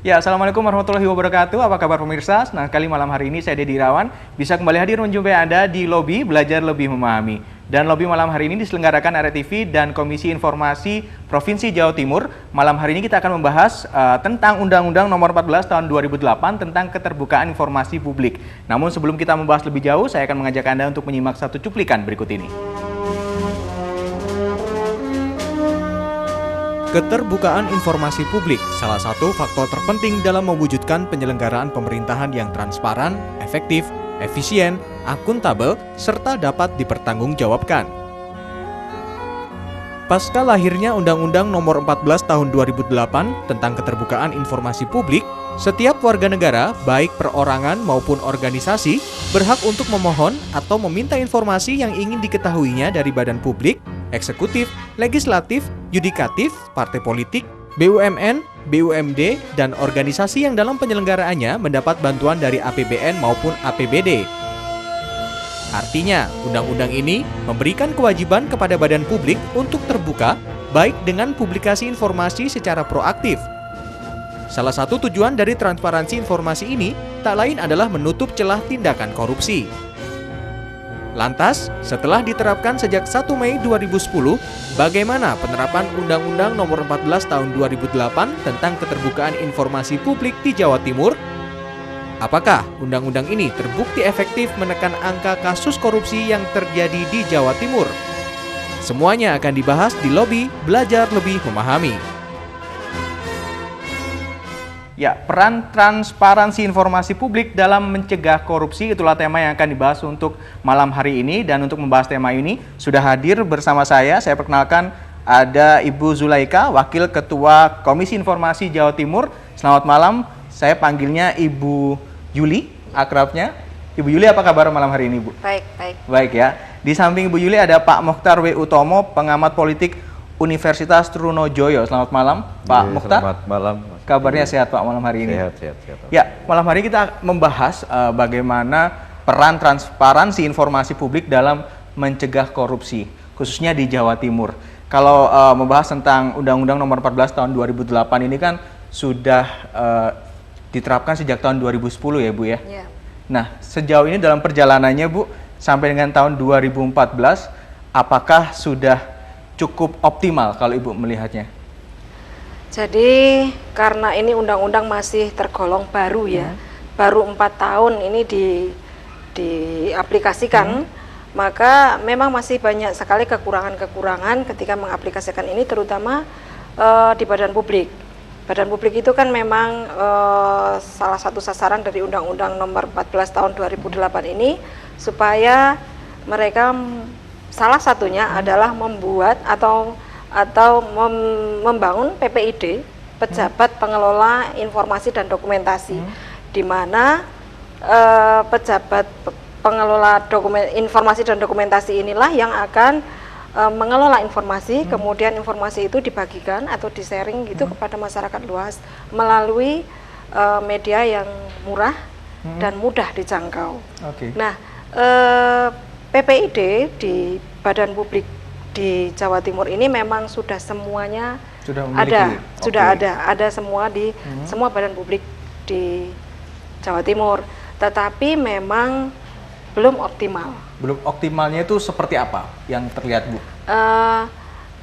Ya, Assalamualaikum warahmatullahi wabarakatuh. Apa kabar pemirsa? Senang sekali malam hari ini saya Dedi Irawan bisa kembali hadir menjumpai Anda di Lobi Belajar Lebih Memahami. Dan Lobi malam hari ini diselenggarakan RTV dan Komisi Informasi Provinsi Jawa Timur. Malam hari ini kita akan membahas tentang Undang-Undang Nomor 14 Tahun 2008 tentang Keterbukaan Informasi Publik. Namun sebelum kita membahas lebih jauh, saya akan mengajak Anda untuk menyimak satu cuplikan berikut ini. Keterbukaan informasi publik salah satu faktor terpenting dalam mewujudkan penyelenggaraan pemerintahan yang transparan, efektif, efisien, akuntabel, serta dapat dipertanggungjawabkan. Pasca lahirnya Undang-Undang Nomor 14 Tahun 2008 tentang Keterbukaan Informasi Publik, setiap warga negara, baik perorangan maupun organisasi, berhak untuk memohon atau meminta informasi yang ingin diketahuinya dari badan publik, eksekutif, legislatif, yudikatif, partai politik, BUMN, BUMD, dan organisasi yang dalam penyelenggaraannya mendapat bantuan dari APBN maupun APBD. Artinya, undang-undang ini memberikan kewajiban kepada badan publik untuk terbuka, baik dengan publikasi informasi secara proaktif. Salah satu tujuan dari transparansi informasi ini tak lain adalah menutup celah tindakan korupsi. Lantas, setelah diterapkan sejak 1 Mei 2010, bagaimana penerapan Undang-Undang Nomor 14 Tahun 2008 tentang Keterbukaan Informasi Publik di Jawa Timur? Apakah undang-undang ini terbukti efektif menekan angka kasus korupsi yang terjadi di Jawa Timur? Semuanya akan dibahas di Lobi Belajar Lebih Memahami. Ya, peran transparansi informasi publik dalam mencegah korupsi itulah tema yang akan dibahas untuk malam hari ini. Dan untuk membahas tema ini sudah hadir bersama saya perkenalkan ada Ibu Zulaika, Wakil Ketua Komisi Informasi Jawa Timur. Selamat malam, saya panggilnya Ibu Yuli, akrabnya. Ibu Yuli, apa kabar malam hari ini, Bu? Baik, baik. Baik ya. Di samping Ibu Yuli ada Pak Mokhtar W. Utomo, pengamat politik Universitas Trunojoyo. Selamat malam, Pak Mokhtar. Selamat malam. Kabarnya sehat, Pak, malam hari ini? Sehat. Ya, malam hari kita membahas bagaimana peran transparansi informasi publik dalam mencegah korupsi, khususnya di Jawa Timur. Kalau membahas tentang Undang-Undang Nomor 14 Tahun 2008 ini kan sudah diterapkan sejak tahun 2010 ya, Bu ya? Ya. Nah, sejauh ini dalam perjalanannya, Bu, sampai dengan tahun 2014, apakah sudah cukup optimal kalau Ibu melihatnya? Jadi karena ini undang-undang masih tergolong baru ya, baru 4 tahun ini diaplikasikan, maka memang masih banyak sekali kekurangan-kekurangan ketika mengaplikasikan ini, terutama di badan publik. Badan publik itu kan memang salah satu sasaran dari Undang-Undang Nomor 14 Tahun 2008 ini, supaya mereka salah satunya adalah membuat atau membangun PPID, Pejabat Pengelola Informasi dan Dokumentasi, di mana pejabat pengelola informasi dan dokumentasi inilah yang akan mengelola informasi, kemudian informasi itu dibagikan atau di-sharing gitu kepada masyarakat luas melalui media yang murah dan mudah dijangkau. Nah, PPID di Badan Publik di Jawa Timur ini memang sudah semuanya ada semua di semua badan publik di Jawa Timur, tetapi memang belum optimal. Belum optimalnya itu seperti apa yang terlihat, Bu?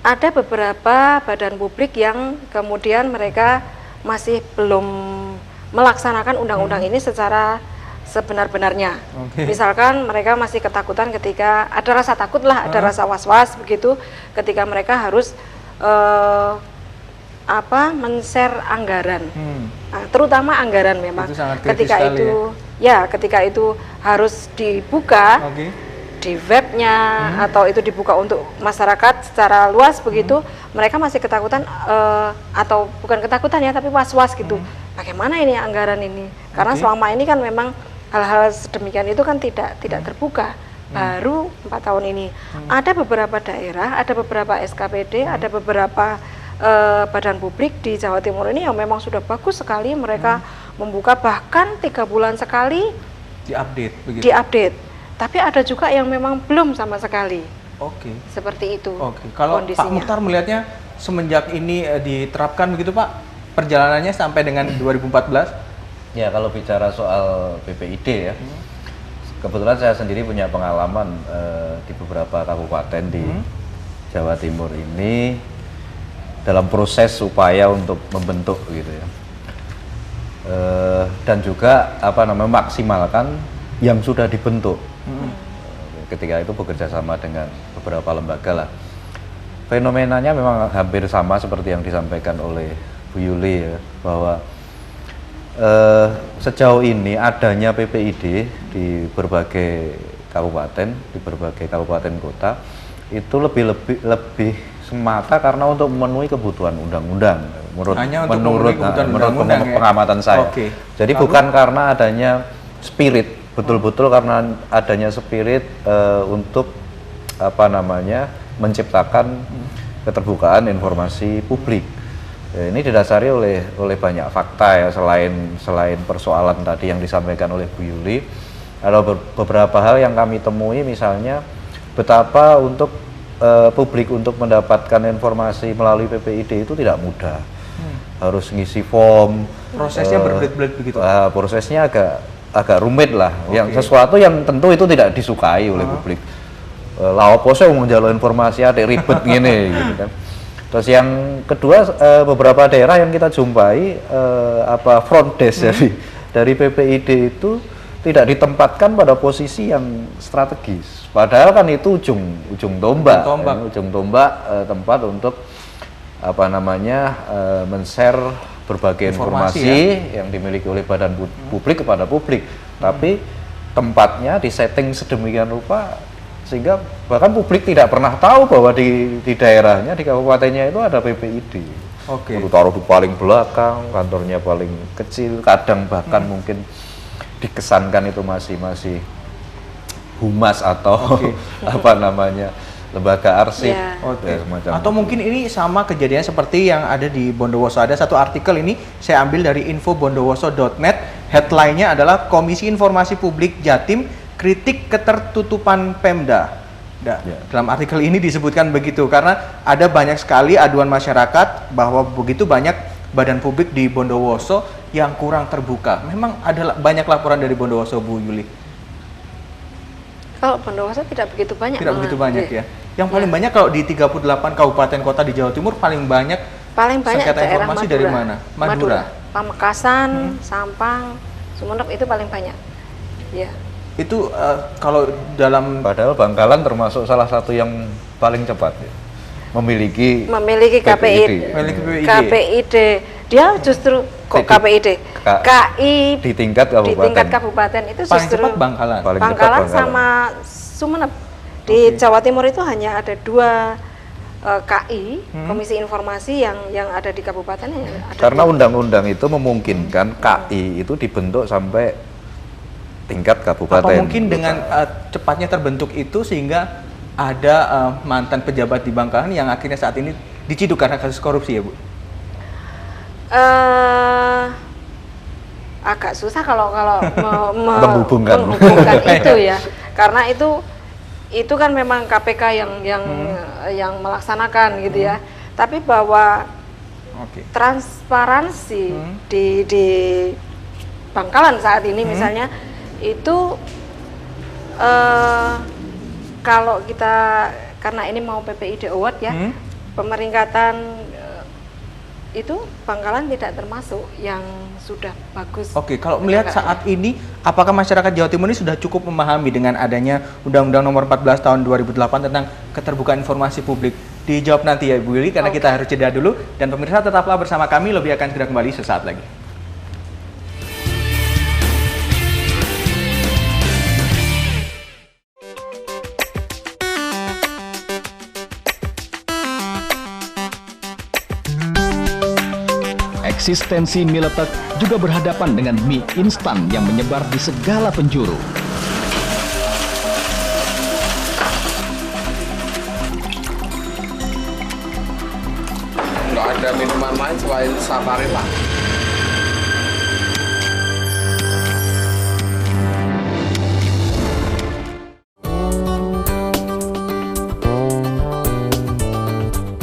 Ada beberapa badan publik yang kemudian mereka masih belum melaksanakan undang-undang ini secara sebenar-benarnya. Misalkan mereka masih ketakutan ketika ada rasa takut lah, ada rasa was-was begitu ketika mereka harus men-share anggaran, terutama anggaran memang ketika itu ketika itu harus dibuka di webnya atau itu dibuka untuk masyarakat secara luas begitu, mereka masih ketakutan atau bukan ketakutan ya, tapi was-was gitu. Bagaimana ini anggaran ini? Karena selama ini kan memang hal-hal sedemikian itu kan tidak terbuka. Baru 4 tahun ini ada beberapa daerah, ada beberapa SKPD, ada beberapa badan publik di Jawa Timur ini yang memang sudah bagus sekali, mereka membuka bahkan 3 bulan sekali diupdate. Tapi ada juga yang memang belum sama sekali. Seperti itu. Kalau kondisinya. Pak Mokhtar melihatnya semenjak ini diterapkan begitu, Pak, perjalanannya sampai dengan 2014? Ya, kalau bicara soal BPID ya, kebetulan saya sendiri punya pengalaman di beberapa kabupaten di Jawa Timur ini dalam proses upaya untuk membentuk gitu ya. Dan juga maksimalkan yang sudah dibentuk. Ketika itu bekerja sama dengan beberapa lembaga lah. Fenomenanya memang hampir sama seperti yang disampaikan oleh Bu Yuli ya, bahwa sejauh ini adanya PPID di berbagai kabupaten kota itu lebih semata karena untuk memenuhi kebutuhan undang-undang menurut pengamatan saya. Okay. Jadi bukan karena adanya spirit, betul-betul karena adanya spirit untuk menciptakan keterbukaan informasi publik. Ya, ini didasari oleh banyak fakta ya, selain persoalan tadi yang disampaikan oleh Bu Yuli. Ada beberapa hal yang kami temui, misalnya betapa untuk publik untuk mendapatkan informasi melalui PPID itu tidak mudah. Harus ngisi form. Prosesnya berbelit-belit begitu. Prosesnya agak rumit lah. Okay. Yang sesuatu yang tentu itu tidak disukai oleh publik. Laopo saya mau njaluk informasi ada ribet gini gitu kan. Terus yang kedua, beberapa daerah yang kita jumpai front desk dari PPID itu tidak ditempatkan pada posisi yang strategis. Padahal kan itu ujung tombak tempat untuk men-share berbagai informasi yang dimiliki oleh badan publik kepada publik. Tapi tempatnya disetting sedemikian rupa sehingga bahkan publik tidak pernah tahu bahwa di daerahnya, di kabupatennya itu ada PPID. Oke. Taruh di paling belakang, kantornya paling kecil, kadang bahkan mungkin dikesankan itu masih humas atau lembaga arsip. Yeah. Okay. Atau mungkin ini sama kejadian seperti yang ada di Bondowoso. Ada satu artikel ini saya ambil dari infobondowoso.net. Headline-nya adalah Komisi Informasi Publik Jatim kritik ketertutupan Pemda. Dalam artikel ini disebutkan begitu karena ada banyak sekali aduan masyarakat bahwa begitu banyak badan publik di Bondowoso yang kurang terbuka. Memang ada banyak laporan dari Bondowoso, Bu Yuli? Kalau Bondowoso tidak begitu banyak. Tidak begitu banyak ya. Yang paling banyak kalau di 38 kabupaten kota di Jawa Timur paling banyak sengketa informasi Madura. Dari mana? Madura. Pamekasan, Sampang, Sumeneb itu paling banyak. Ya. Itu kalau dalam padahal Bangkalan termasuk salah satu yang paling cepat ya. Memiliki KPID. KPID. Dia justru KPID. KI di tingkat kabupaten itu paling justru cepat Bangkalan. Bangkalan sama Sumeneb. Di Jawa Timur itu hanya ada 2 KI, Komisi Informasi yang ada di kabupaten. Karena undang-undang itu memungkinkan KI itu dibentuk sampai tingkat kabupaten. Apa mungkin dengan cepatnya terbentuk itu sehingga ada mantan pejabat di Bangkalan yang akhirnya saat ini diciduk karena kasus korupsi ya, Bu? Agak susah kalau menghubungkan itu ya, karena itu kan memang KPK yang melaksanakan gitu ya. Tapi bahwa transparansi di Bangkalan saat ini misalnya itu kalau kita karena ini mau PPID Award ya, pemeringkatan itu Bangkalan tidak termasuk yang sudah bagus. Oke, kalau melihat saat ini, apakah masyarakat Jawa Timur ini sudah cukup memahami dengan adanya Undang-Undang Nomor 14 Tahun 2008 tentang keterbukaan informasi publik? Dijawab nanti ya Bu Yuli, karena kita harus jeda dulu. Dan pemirsa tetaplah bersama kami, lebih akan segera kembali sesaat lagi. Eksistensi mie letek juga berhadapan dengan mie instan yang menyebar di segala penjuru. Nggak ada minuman lain selain Saparilla.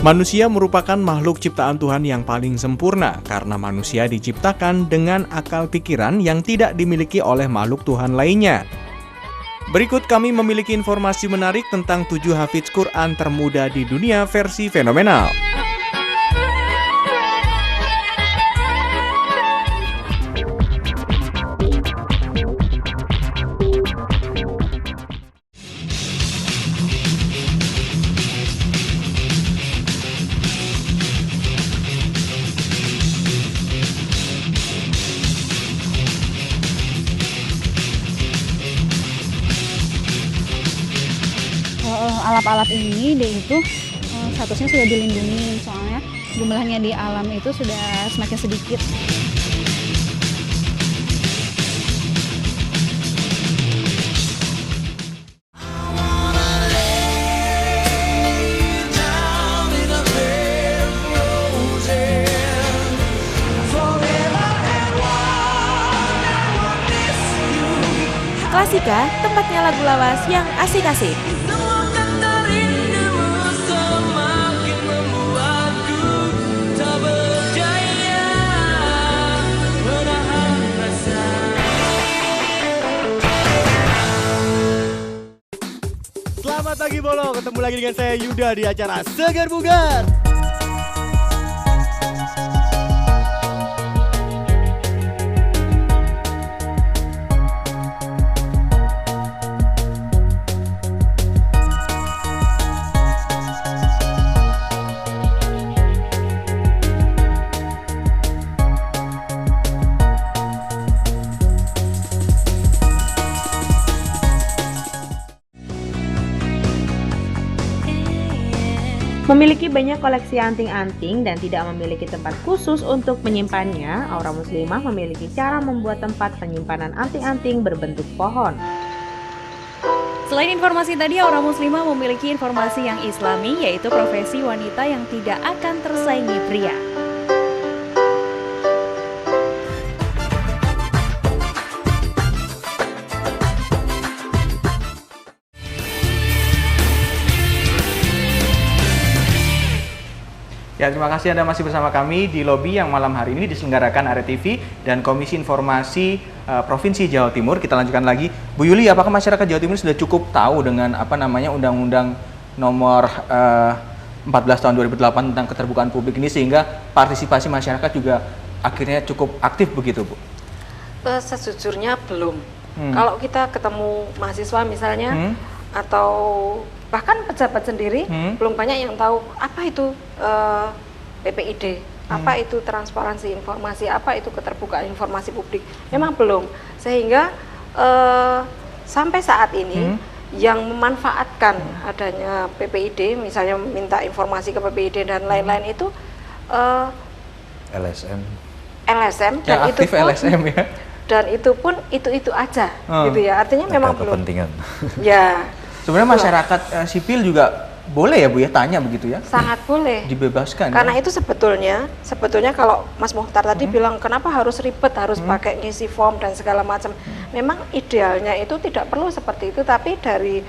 Manusia merupakan makhluk ciptaan Tuhan yang paling sempurna karena manusia diciptakan dengan akal pikiran yang tidak dimiliki oleh makhluk Tuhan lainnya. Berikut kami memiliki informasi menarik tentang 7 hafiz Quran termuda di dunia versi fenomenal. Alat-alat ini dia itu statusnya sudah dilindungi, soalnya jumlahnya di alam itu sudah semakin sedikit. Klasika, tempatnya lagu lawas yang asik-asik. Selamat pagi Bolo, ketemu lagi dengan saya Yuda di acara Segar Bugar. Memiliki banyak koleksi anting-anting dan tidak memiliki tempat khusus untuk menyimpannya, Aura Muslimah memiliki cara membuat tempat penyimpanan anting-anting berbentuk pohon. Selain informasi tadi, Aura Muslimah memiliki informasi yang islami, yaitu profesi wanita yang tidak akan tersaingi pria. Ya, terima kasih Anda masih bersama kami di lobi yang malam hari ini diselenggarakan Arya TV dan Komisi Informasi Provinsi Jawa Timur. Kita lanjutkan lagi. Bu Yuli, apakah masyarakat Jawa Timur sudah cukup tahu dengan Undang-Undang Nomor 14 tahun 2008 tentang keterbukaan publik ini sehingga partisipasi masyarakat juga akhirnya cukup aktif begitu, Bu? Sejujurnya belum. Kalau kita ketemu mahasiswa misalnya atau bahkan pejabat sendiri belum banyak yang tahu apa itu PPID, apa itu transparansi informasi, apa itu keterbukaan informasi publik. Memang belum, sehingga sampai saat ini yang memanfaatkan adanya PPID, misalnya minta informasi ke PPID dan lain-lain itu LSM dan itu pun, LSM ya. Dan itu pun itu aja, gitu ya. Artinya memang belum. Kepentingan. Ya. Sebenarnya masyarakat sipil juga boleh ya Bu ya tanya begitu ya? Sangat boleh. Dibebaskan. Karena ya? itu sebetulnya kalau Mas Muhtar tadi bilang kenapa harus ribet, harus pakai ngisi form dan segala macam. Memang idealnya itu tidak perlu seperti itu, tapi dari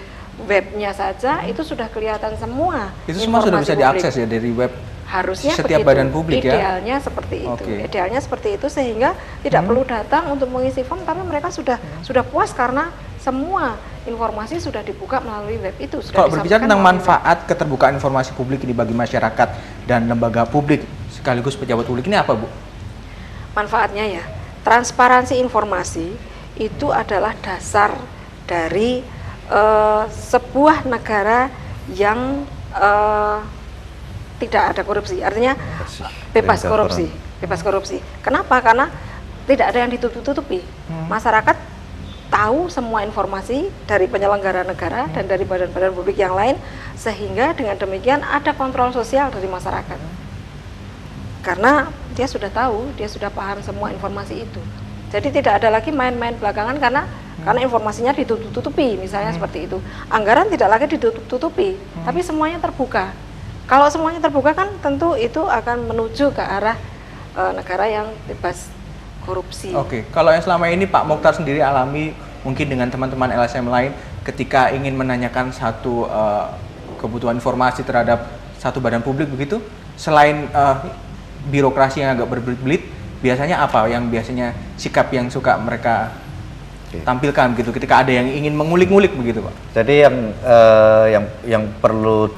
webnya saja itu sudah kelihatan semua. Itu semua sudah bisa diakses ya dari web. Harusnya setiap begitu. badan publik ya. Idealnya seperti itu. Idealnya seperti itu sehingga tidak perlu datang untuk mengisi form, tapi mereka sudah puas karena semua informasi sudah dibuka melalui web itu. Kalau berbicara tentang manfaat keterbukaan informasi publik ini bagi masyarakat dan lembaga publik sekaligus pejabat publik ini apa, Bu? Manfaatnya ya, transparansi informasi itu adalah dasar dari sebuah negara yang tidak ada korupsi, artinya bebas korupsi. Kenapa? Karena tidak ada yang ditutup-tutupi. Masyarakat tahu semua informasi dari penyelenggara negara dan dari badan-badan publik yang lain, sehingga dengan demikian ada kontrol sosial dari masyarakat. Karena dia sudah tahu, dia sudah paham semua informasi itu. Jadi tidak ada lagi main-main belakangan karena informasinya ditutup-tutupi, misalnya seperti itu. Anggaran tidak lagi ditutup-tutupi, tapi semuanya terbuka. Kalau semuanya terbuka kan tentu itu akan menuju ke arah negara yang bebas korupsi. Oke, kalau yang selama ini Pak Mokhtar sendiri alami mungkin dengan teman-teman LSM lain ketika ingin menanyakan satu kebutuhan informasi terhadap satu badan publik begitu, selain birokrasi yang agak berbelit-belit, biasanya apa yang biasanya sikap yang suka mereka tampilkan gitu ketika ada yang ingin mengulik-ngulik begitu Pak? Jadi yang perlu